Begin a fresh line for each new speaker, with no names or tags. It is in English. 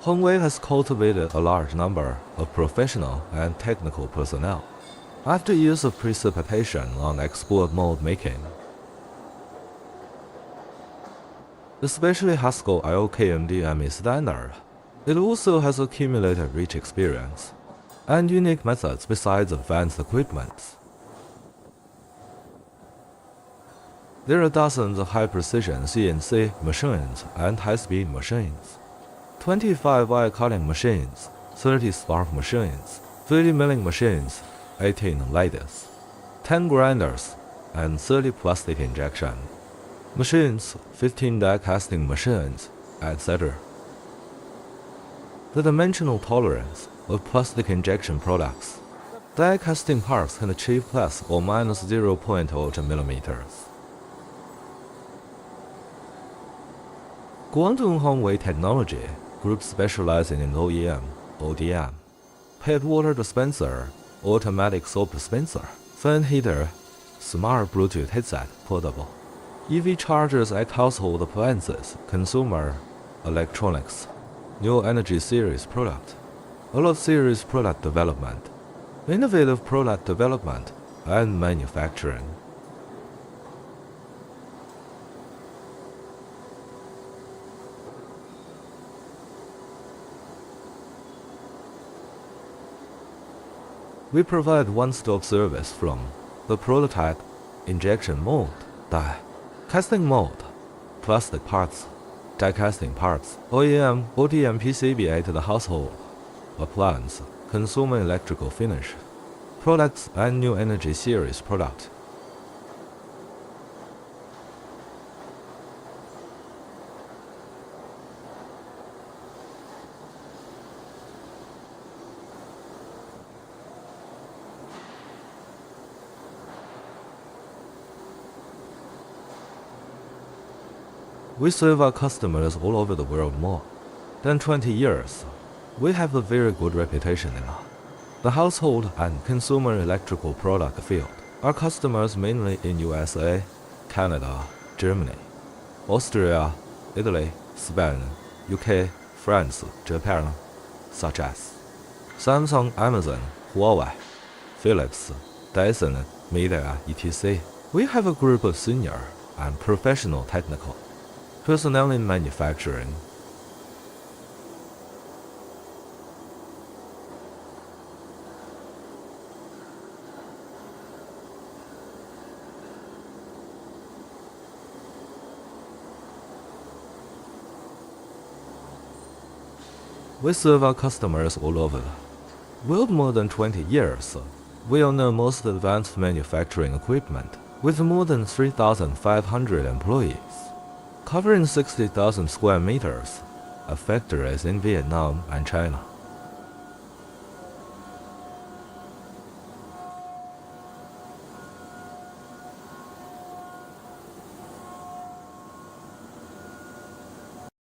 Hongwei has cultivated a large number of professional and technical personnel. After years of precipitation on export mold making, especially Haskell IOKMDME standard, it also has accumulated rich experience and unique methods besides advanced equipment. There are dozens of high-precision CNC machines and high-speed machines, 25 wire cutting machines, 30 spark machines, 30 milling machines, 18 lathes, 10 grinders, and 30 plastic injection machines, 15 die casting machines, etc. The dimensional tolerance of plastic injection products. Die casting parts can achieve plus or minus 0.0 millimeters. Guangdong Hongwei Technology Group specializing in OEM, ODM, pet water dispenser, automatic soap dispenser, fan heater, smart Bluetooth headset, portable, EV chargers at household appliances, consumer electronics, new energy series product, a lot series product development, innovative product development, and manufacturing. We provide one-stop service from the prototype, injection mold, die, casting mold, plastic parts, die casting parts, OEM, ODM PCB to the household, appliance, consumer electrical finish, products and new energy series product. We serve our customers all over the world more than 20 years. We have a very good reputation in the household and consumer electrical product field. Our customers mainly in USA, Canada, Germany, Austria, Italy, Spain, UK, France, Japan, such as Samsung, Amazon, Huawei, Philips, Dyson, Media, etc. We have a group of senior and professional technical personnel in manufacturing. We serve our customers all over the world more than 20 years. We own the most advanced manufacturing equipment with more than 3,500 employees, covering 60,000 square meters, of factories in Vietnam and China.